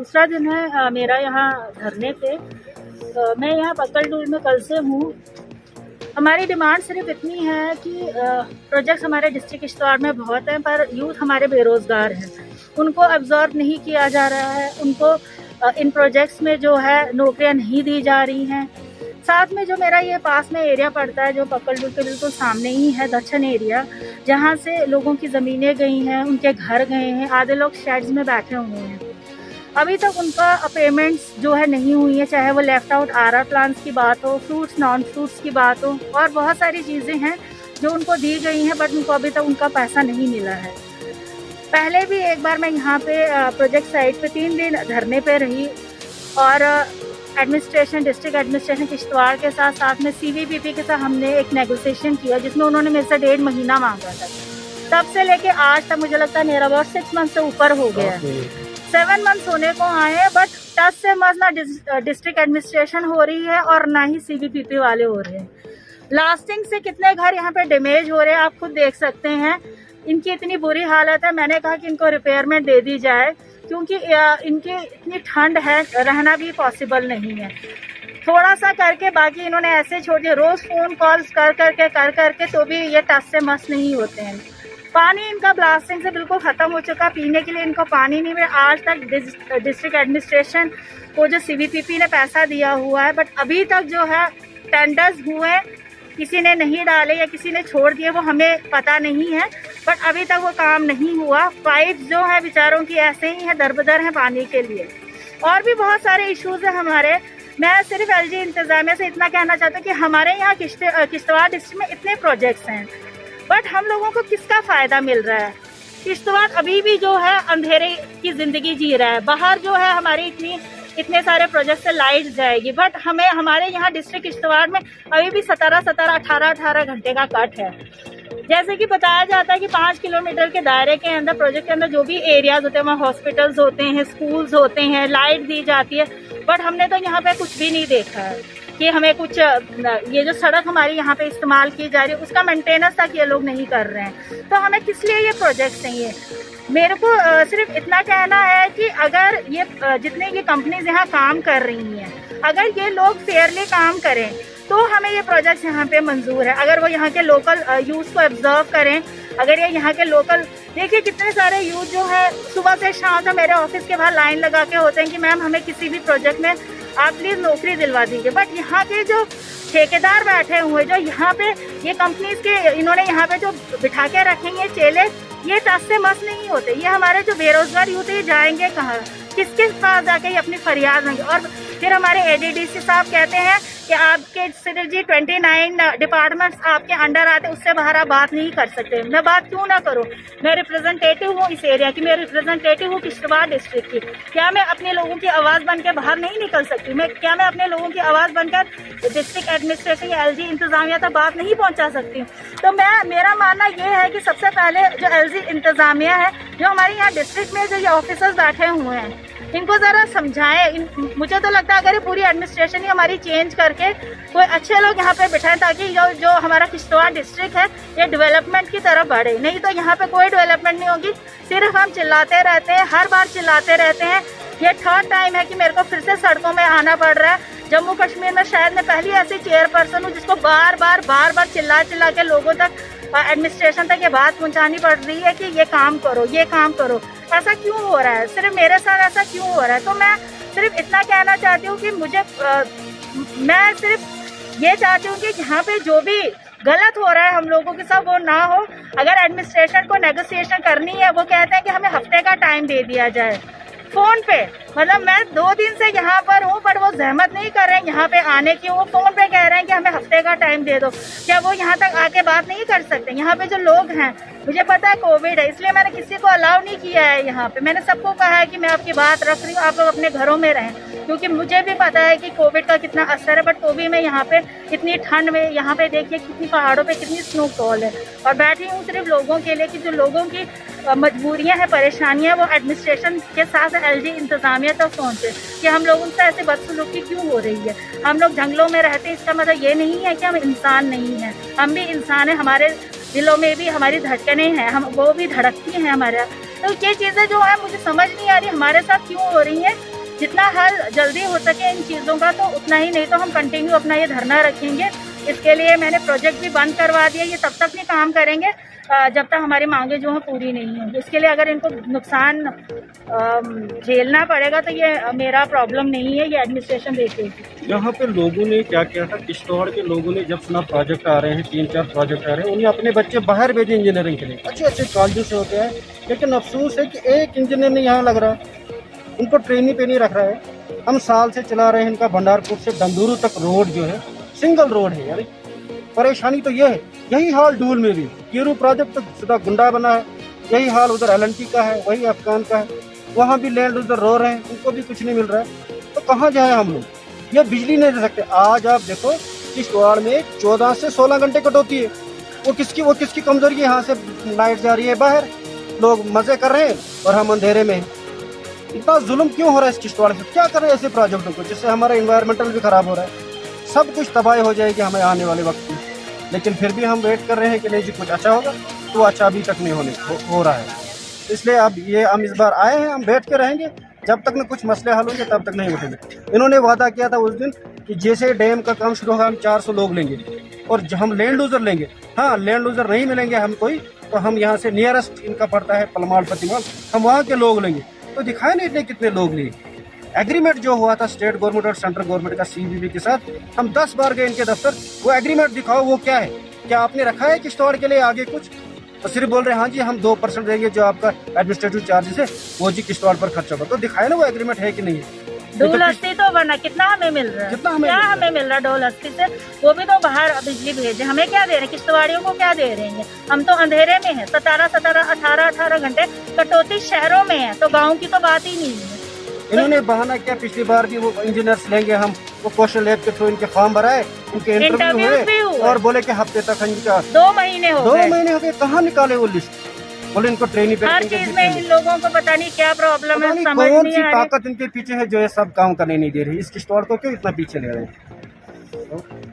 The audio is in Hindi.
दूसरा दिन है मेरा यहाँ धरने पे। मैं यहाँ पकलडूल में कल से हूँ। हमारी डिमांड सिर्फ इतनी है कि प्रोजेक्ट्स हमारे डिस्ट्रिक्ट किश्तवाड़ में बहुत हैं, पर यूथ हमारे बेरोज़गार हैं, उनको अब्जॉर्ब नहीं किया जा रहा है, उनको इन प्रोजेक्ट्स में जो है नौकरियां नहीं दी जा रही हैं। साथ में जो मेरा ये पास में एरिया पड़ता है, जो पकलडूल के बिल्कुल सामने ही है, दक्षिण एरिया, जहाँ से लोगों की ज़मीनें गई हैं, उनके घर गए हैं, आधे लोग शेड्स में बैठे हुए हैं। अभी तक उनका पेमेंट्स जो है नहीं हुई है, चाहे वो लेफ्ट आउट आरआर प्लान्स की बात हो, फ्रूट्स नॉन फ्रूट्स की बात हो, और बहुत सारी चीज़ें हैं जो उनको दी गई हैं, बट उनको अभी तक उनका पैसा नहीं मिला है। पहले भी एक बार मैं यहाँ पे प्रोजेक्ट साइट पे 3 दिन धरने पे रही और एडमिनिस्ट्रेशन, डिस्ट्रिक्ट एडमिनिस्ट्रेशन किश्तवाड़ के साथ साथ में CVPP के साथ हमने एक नेगोशिएशन किया, जिसमें उन्होंने मेरे से 1.5 महीना मांगा था। तब से लेके आज तक मुझे लगता है नियर अबाउट 6 मंथ से ऊपर हो गया है, 7 मंथ्स होने को आए हैं, बट टच से मस ना डिस्ट्रिक्ट एडमिनिस्ट्रेशन हो रही है और ना ही CVPP वाले हो रहे हैं। लास्टिंग से कितने घर यहाँ पे डैमेज हो रहे हैं आप खुद देख सकते हैं। इनकी इतनी बुरी हालत है, मैंने कहा कि इनको रिपेयरमेंट दे दी जाए, क्योंकि इनकी इतनी ठंड है, रहना भी पॉसिबल नहीं है। थोड़ा सा करके बाकी इन्होंने ऐसे छोड़ दिया, रोज फोन कॉल्स कर करके तो भी ये टच से मस नहीं होते हैं। पानी इनका ब्लास्टिंग से बिल्कुल ख़त्म हो चुका, पीने के लिए इनको पानी नहीं मिला। आज तक डिस्ट्रिक्ट एडमिनिस्ट्रेशन को जो CVPP ने पैसा दिया हुआ है, बट अभी तक जो है टेंडर्स हुए, किसी ने नहीं डाले या किसी ने छोड़ दिए, वो हमें पता नहीं है, बट अभी तक वो काम नहीं हुआ। पाइप जो है बेचारों की ऐसे ही है, दरबदर है पानी के लिए। और भी बहुत सारे इश्यूज हैं हमारे। मैं सिर्फ LG इंतजामिया से इतना कहना चाहती हूँ कि हमारे यहाँ किश्तवाड़ डिस्ट्रिक्ट में इतने प्रोजेक्ट्स हैं, बट हम लोगों को किसका फ़ायदा मिल रहा है? किश्तवाड़ अभी भी जो है अंधेरे की ज़िंदगी जी रहा है। बाहर जो है हमारी इतने सारे प्रोजेक्ट से लाइट जाएगी, बट हमें हमारे यहाँ डिस्ट्रिक्ट किश्तवाड़ में अभी भी 18 घंटे का कट है। जैसे कि बताया जाता है कि 5 किलोमीटर के दायरे के अंदर, प्रोजेक्ट के अंदर जो भी एरियाज होते हैं, वहाँ हॉस्पिटल्स होते हैं, स्कूल्स होते हैं, लाइट दी जाती है, बट हमने तो यहाँ पे कुछ भी नहीं देखा है कि हमें कुछ ये जो सड़क हमारी यहाँ पे इस्तेमाल की जा रही है उसका मेंटेनेंस तक ये लोग नहीं कर रहे हैं। तो हमें किस लिए ये प्रोजेक्ट चाहिए? मेरे को सिर्फ इतना कहना है कि अगर ये जितने ये कंपनीज यहाँ काम कर रही हैं, अगर ये लोग फेयरली काम करें तो हमें ये प्रोजेक्ट्स यहाँ पे मंजूर है। अगर वो यहाँ के लोकल यूथ को ऑब्जर्व करें, अगर ये यहाँ के लोकल, देखिए कितने सारे यूथ जो है सुबह से शाम तक मेरे ऑफिस के बाहर लाइन लगा के होते हैं कि मैम हमें किसी भी प्रोजेक्ट में आप प्लीज़ नौकरी दिलवा दीजिए। बट यहाँ के जो ठेकेदार बैठे हुए, जो यहाँ पे ये कंपनीज के इन्होंने यहाँ पे जो बिठा के रखेंगे चेले, ये टस से मस नहीं होते। ये हमारे जो बेरोजगार यूथ है जाएंगे कहाँ, किसके पास जाके ये अपनी फरियाद होंगे? और फिर हमारे ADDC साहब कहते हैं कि आपके सिर्फ जी 29 डिपार्टमेंट्स आपके अंडर आते, उससे बाहर आप बात नहीं कर सकते। मैं बात क्यों ना करूं? मैं रिप्रेजेंटेटिव हूं इस एरिया की, मैं रिप्रेजेंटेटिव हूं किश्तवाड़ डिस्ट्रिक्ट की। क्या मैं अपने लोगों की आवाज़ बनकर बाहर नहीं निकल सकती? क्या मैं अपने लोगों की आवाज़ बनकर डिस्ट्रिक्ट एडमिनिस्ट्रेशन या LG इंतजामिया तक बात नहीं पहुँचा सकती? तो मेरा मानना ये है कि सबसे पहले जो LG इंतजामिया है, जो हमारे यहाँ डिस्ट्रिक्ट में जो ये ऑफिसर्स बैठे हुए हैं, इनको ज़रा समझाएं। मुझे तो लगता है अगर ये पूरी एडमिनिस्ट्रेशन ही हमारी चेंज करके कोई अच्छे लोग यहाँ पे बिठाएं, ताकि जो हमारा किश्तवाड़ डिस्ट्रिक्ट है ये डेवलपमेंट की तरफ बढ़े। नहीं तो यहाँ पे कोई डेवलपमेंट नहीं होगी, सिर्फ हम चिल्लाते रहते हैं, हर बार चिल्लाते रहते हैं। ये 3rd टाइम है कि मेरे को फिर से सड़कों में आना पड़ रहा है। जम्मू कश्मीर में शायद मैं पहली ऐसी चेयरपर्सन हूँ जिसको बार बार चिल्ला के लोगों तक, एडमिनिस्ट्रेशन तक ये बात पहुँचानी पड़ रही है कि ये काम करो, ये काम करो। ऐसा क्यों हो रहा है? सिर्फ मेरे साथ ऐसा क्यों हो रहा है? तो मैं सिर्फ इतना कहना चाहती हूँ कि मैं सिर्फ ये चाहती हूँ कि यहाँ पे जो भी गलत हो रहा है हम लोगों के साथ वो ना हो। अगर एडमिनिस्ट्रेशन को नेगोशिएशन करनी है, वो कहते हैं कि हमें हफ्ते का टाइम दे दिया जाए फोन पे। मतलब मैं 2 दिन से यहाँ पर हूँ, पर वो जहमत नहीं कर रहे हैं यहाँ पे आने की। वो फोन पे कह रहे हैं कि हमें हफ्ते का टाइम दे दो। क्या वो यहाँ तक आके बात नहीं कर सकते? यहाँ पे जो लोग हैं, मुझे पता है कोविड है, इसलिए मैंने किसी को अलाउ नहीं किया है यहाँ पे। मैंने सबको कहा है कि मैं आपकी बात रख रही हूँ, आप लोग अपने घरों में रहें, क्योंकि मुझे भी पता है कि कोविड का कितना असर है। बट तो भी मैं यहाँ पे इतनी ठंड में, यहाँ पे देखिए कितनी पहाड़ों पे कितनी स्नोफॉल है, और बैठी हूँ सिर्फ लोगों के लिए कि जो लोगों की मजबूरियाँ हैं, परेशानियाँ, वो एडमिनिस्ट्रेशन के साथ LG इंतजामिया तक पहुँचे कि हम लोग उनसे ऐसे बदसलूकी क्यों हो रही है। हम लोग जंगलों में रहते हैं, इसका मतलब ये नहीं है कि हम इंसान नहीं हैं, हम भी इंसान हैं। हमारे दिलों में भी हमारी धड़कनें हैं, वो भी धड़कती हैं हमारे। तो ये चीज़ें जो है मुझे समझ नहीं आ रही हमारे साथ क्यों हो रही हैं। जितना हल जल्दी हो सके इन चीज़ों का तो उतना ही, नहीं तो हम कंटिन्यू अपना ये धरना रखेंगे। इसके लिए मैंने प्रोजेक्ट भी बंद करवा दिया। ये तब तक नहीं काम करेंगे जब तक हमारी मांगे जो है पूरी नहीं होंगी। इसके लिए अगर इनको नुकसान झेलना पड़ेगा तो ये मेरा प्रॉब्लम नहीं है, ये एडमिनिस्ट्रेशन देखेगी। यहाँ पे लोगों ने क्या किया था, किश्तवाड़ के लोगों ने जब सुना प्रोजेक्ट आ रहे हैं, 3-4 प्रोजेक्ट आ रहे हैं, उन्हें अपने बच्चे बाहर भेजे इंजीनियरिंग के लिए, अच्छे अच्छे कॉलेजों से होते हैं, लेकिन अफसोस है कि एक इंजीनियर नहीं यहाँ लग रहा, उनको ट्रेनिंग पे नहीं रख रहा है। हम साल से चला रहे हैं इनका भंडारपुर से डंदूरू तक रोड जो है सिंगल रोड है यार। परेशानी तो ये है, यही हाल डूल में भी, कीरू प्रोजेक्ट तो सीधा गुंडा बना है, यही हाल उधर एलएनटी का है, वही अफगान का है, वहाँ भी लैंड उधर रो रहे हैं, उनको भी कुछ नहीं मिल रहा है। तो कहाँ जाए हम लोग, ये बिजली नहीं दे सकते। आज आप देखो किश्तवाड़ में 14 से 16 घंटे कटौती है, वो किसकी कमजोरी है। यहाँ से लाइट जा रही है बाहर, लोग मजे कर रहे हैं और हम अंधेरे में। इतना जुल्म क्यों हो रहा है इस किश्तवाड़ से? क्या कर रहे हैं ऐसे प्रोजेक्टों को जिससे हमारा इन्वायरमेंटल भी खराब हो रहा है, सब कुछ तबाही हो जाएगी हमें आने वाले वक्त में। लेकिन फिर भी हम वेट कर रहे हैं कि नहीं जी कुछ अच्छा होगा, तो अच्छा अभी तक नहीं हो रहा है। इसलिए अब ये हम इस बार आए हैं, हम बैठ के रहेंगे जब तक न कुछ मसले हल होंगे तब तक नहीं उठेंगे। इन्होंने वादा किया था उस दिन कि जैसे डैम का काम शुरू होगा हम 400 लोग लेंगे और हम लैंड लूजर लेंगे। हाँ, लैंड लूजर नहीं मिलेंगे हम कोई, तो हम यहाँ से नियरेस्ट इनका पड़ता है पलमाल पतिमाल, हम वहाँ के लोग लेंगे। तो दिखाए नहीं इतने कितने लोग लिए। एग्रीमेंट जो हुआ था स्टेट गवर्नमेंट और सेंट्रल गवर्नमेंट का सीबीबी के साथ, हम 10 बार गए इनके दफ्तर, वो एग्रीमेंट दिखाओ वो क्या है, क्या आपने रखा है किश्तवाड़ के लिए आगे कुछ? तो सिर्फ बोल रहे हैं हाँ जी हम 2% देंगे जो आपका एडमिनिस्ट्रेटिव चार्जेस है वो जी किश्तवाड़ पर खर्च होगा। तो दिखाए ना वो एग्रीमेंट है कि नहीं है। डोल हस्ती तो बना, कितना हमें मिल रहा है, हमें मिल रहा है डोल हस्ती से, वो भी तो बाहर बिजली भेजे, हमें क्या दे रहे हैं, किश्तवाड़ियों को क्या दे रहे हैं? हम तो अंधेरे में हैं, 18 घंटे कटौती शहरों में है, तो गाँव की तो बात ही नहीं है। इन्होंने बहाना किया, पिछली बार भी वो इंजीनियर्स लेंगे हम, वो क्वेश्चन लैब के थ्रू इनके फॉर्म भराए, उनके इंटरव्यू हुए और बोले कि हफ्ते तक इनका 2 महीने हो गए। कहाँ निकाले वो लिस्ट? बोले इनको ट्रेनिंग हर चीज में इन लोगों को पता नहीं क्या प्रॉब्लम है, समझ कौन नहीं सी आ रही। ताकत इनके पीछे है जो ये सब काम करने नहीं दे रही। इस किश्तवाड़ को क्यों इतना पीछे ले रहे हैं?